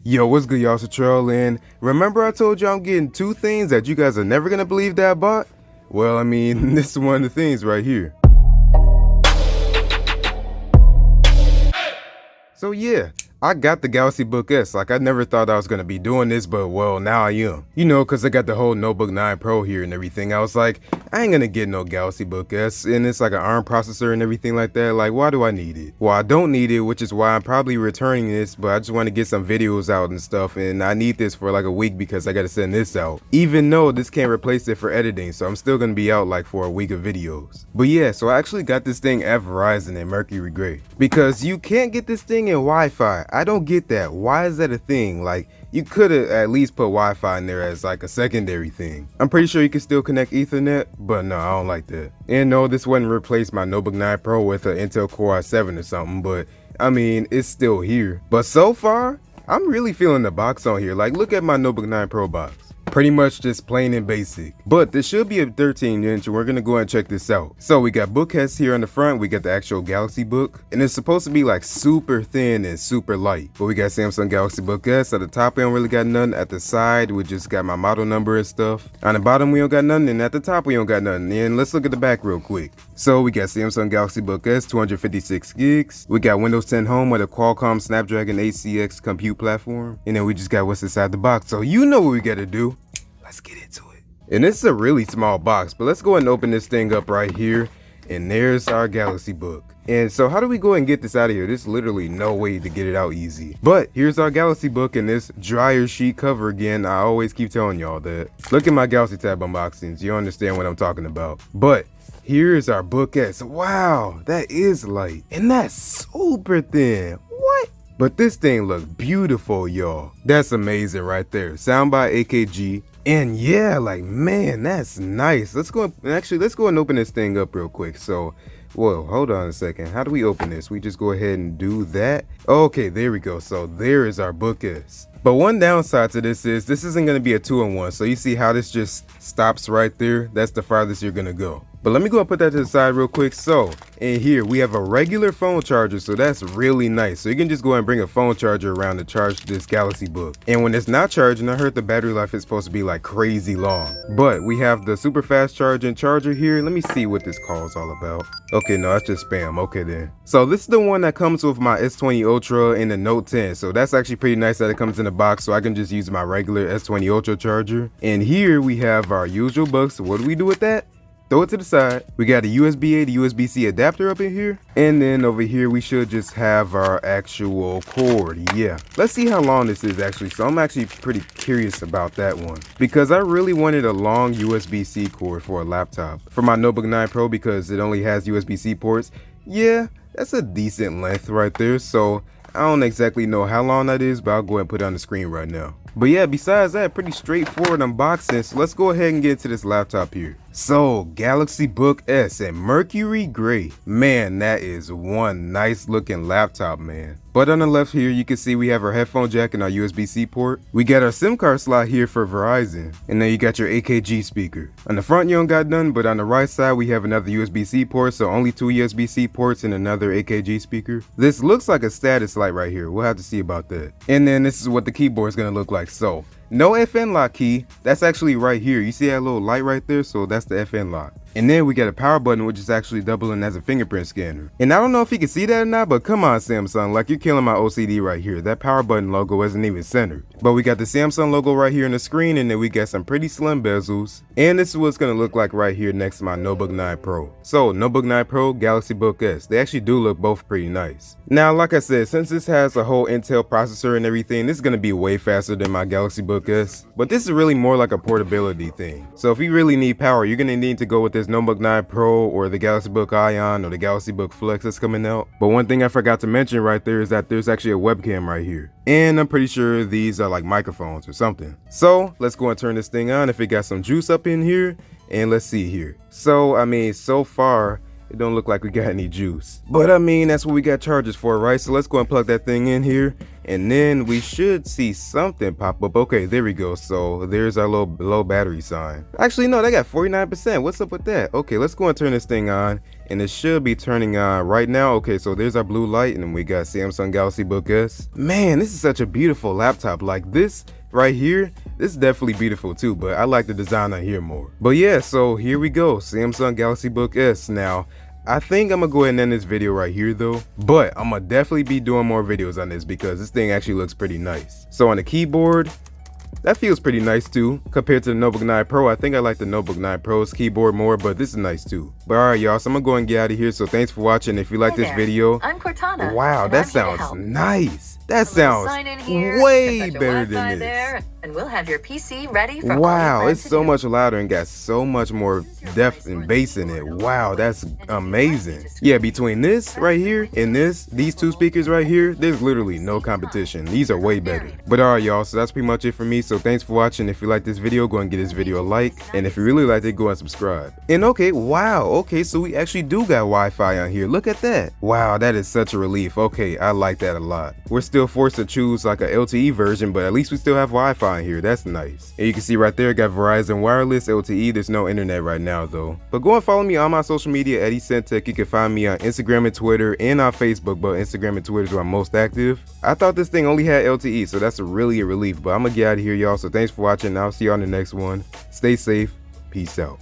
Yo, what's good, y'all? It's Latrell, and remember I told you I'm getting two things that you guys are never gonna believe that I bought? Well, I mean, this is one of the things right here. So yeah, I got the Galaxy Book S. Like, I never thought I was gonna be doing this, but well, now I am. You know, cause I got the whole Notebook 9 Pro here and everything. I was like, I ain't gonna get no Galaxy Book S, and it's like an ARM processor and everything like that. Like, why do I need it? Well, I don't need it, which is why I'm probably returning this, but I just want to get some videos out and stuff, and I need this for like a week because I gotta send this out. Even though this can't replace it for editing, so I'm still gonna be out like for a week of videos. But yeah, so I actually got this thing at Verizon in Mercury Gray. Because you can't get this thing in Wi-Fi. I don't get that. Why is that a thing? Like, you could have at least put Wi-Fi in there as like a secondary thing. I'm pretty sure you can still connect Ethernet, but no, I don't like that. And no, this wouldn't replace my Notebook 9 Pro with an Intel Core i7 or something, but I mean, it's still here. But so far, I'm really feeling the box on here. Like, look at my Notebook 9 Pro box. Pretty much just plain and basic. But this should be a 13-inch, and we're gonna go ahead and check this out. So we got bookheads here on the front, we got the actual Galaxy Book, and it's supposed to be like super thin and super light. But we got Samsung Galaxy Book S. At the top, we don't really got none. At the side, we just got my model number and stuff. On the bottom, we don't got nothing, and at the top, we don't got nothing. And let's look at the back real quick. So we got Samsung Galaxy Book S, 256 gigs. We got Windows 10 Home with a Qualcomm Snapdragon 8cx compute platform. And then we just got what's inside the box. So you know what we gotta do. Let's get into it. And this is a really small box, but let's go ahead and open this thing up right here. And there's our Galaxy Book. And so how do we go and get this out of here? There's literally no way to get it out easy. But here's our Galaxy Book in this dryer sheet cover again. I always keep telling y'all that. Look at my Galaxy Tab unboxings. You understand what I'm talking about. But here's our Book S. Wow, that is light. And that's super thin. What? But this thing looks beautiful, y'all. That's amazing right there. Sound by AKG. And yeah, like, man, that's nice. Let's go and open this thing up real quick. So, whoa, hold on a second. How do we open this? We just go ahead and do that. Okay, there we go. So there is our Book S. But one downside to this is this isn't going to be a 2-in-1. So you see how this just stops right there? That's the farthest you're going to go. But let me go and put that to the side real quick. So in here we have a regular phone charger, so that's really nice. So you can just go and bring a phone charger around to charge this Galaxy Book. And when it's not charging, I heard the battery life is supposed to be like crazy long. But we have the super fast charging charger here. Let me see what this call is all about. Okay, no, that's just spam. Okay then. So this is the one that comes with my S20 Ultra and the Note 10. So that's actually pretty nice that it comes in a box, so I can just use my regular S20 Ultra charger. And here we have our usual book. So what do we do with that? Throw it to the side. We got a USB-A to USB-C adapter up in here. And then over here, we should just have our actual cord. Yeah. Let's see how long this is actually. So I'm actually pretty curious about that one. Because I really wanted a long USB-C cord for a laptop. For my Notebook 9 Pro, because it only has USB-C ports. Yeah, that's a decent length right there. So I don't exactly know how long that is, but I'll go ahead and put it on the screen right now. But yeah, besides that, pretty straightforward unboxing. So let's go ahead and get into this laptop here. So Galaxy Book S in Mercury Gray. Man, that is one nice looking laptop, man. But on the left here, you can see we have our headphone jack and our USB-C port. We got our SIM card slot here for Verizon. And then you got your AKG speaker. On the front, you don't got none, but on the right side, we have another USB-C port. So only 2 USB-C ports and another AKG speaker. This looks like a status light right here. We'll have to see about that. And then this is what the keyboard is going to look like. So no FN lock key. That's actually right here. You see that little light right there? So that's the FN lock. And then we got a power button, which is actually doubling as a fingerprint scanner. And I don't know if you can see that or not, but come on, Samsung, like, you're killing my OCD right here. That power button logo isn't even centered. But we got the Samsung logo right here on the screen, and then we got some pretty slim bezels. And this is what it's gonna look like right here next to my Notebook 9 Pro. So Notebook 9 Pro, Galaxy Book S. They actually do look both pretty nice. Now, like I said, since this has a whole Intel processor and everything, this is gonna be way faster than my Galaxy Book S. But this is really more like a portability thing. So if you really need power, you're gonna need to go with this Notebook 9 Pro or the Galaxy Book Ion or the Galaxy Book Flex that's coming out. But one thing I forgot to mention right there is that there's actually a webcam right here. And I'm pretty sure these are like microphones or something. So let's go and turn this thing on if it got some juice up in here. And let's see here. So, I mean, so far, It don't look like we got any juice. But I mean, that's what we got chargers for, right? So let's go and plug that thing in here. And then we should see something pop up. Okay, there we go. So there's our little low battery sign. Actually, no, they got 49%. What's up with that? Okay, let's go and turn this thing on. And it should be turning on right now. Okay, so there's our blue light. And then we got Samsung Galaxy Book S. Man, this is such a beautiful laptop. Like this right here, this is definitely beautiful too, but I like the design on here more. But yeah, so here we go, Samsung Galaxy Book S. Now, I think I'm gonna go ahead and end this video right here though, but I'm gonna definitely be doing more videos on this because this thing actually looks pretty nice. So on the keyboard, that feels pretty nice too. Compared to the Notebook 9 Pro, I think I like the Notebook 9 Pro's keyboard more, but this is nice too. But alright y'all, so I'm gonna go and get out of here. So thanks for watching. If you like this video, I'm Cortana. Wow, that sounds nice. That sounds way better than this. And we'll have your PC ready for wow, it's so much louder and got so much more depth and bass in it. Wow, that's amazing. Yeah, between this right here and these two speakers right here, there's literally no competition. These are way better. But alright y'all, so that's pretty much it for me. So thanks for watching. If you like this video, go and give this video a like. And if you really liked it, go and subscribe. And okay, wow, okay, so we actually do got Wi-Fi on here. Look at that. Wow, that is such a relief. Okay, I like that a lot. We're still forced to choose like a LTE version, but at least we still have Wi-Fi in here. That's nice. And you can see right there, got Verizon Wireless LTE. There's no internet right now though. But go and follow me on my social media at ECentech. You can find me on Instagram and Twitter and on Facebook, but Instagram and Twitter is where I'm most active. I thought this thing only had LTE, so that's really a relief. But I'm gonna get out of here, y'all. So thanks for watching. I'll see you on the next one. Stay safe. Peace out.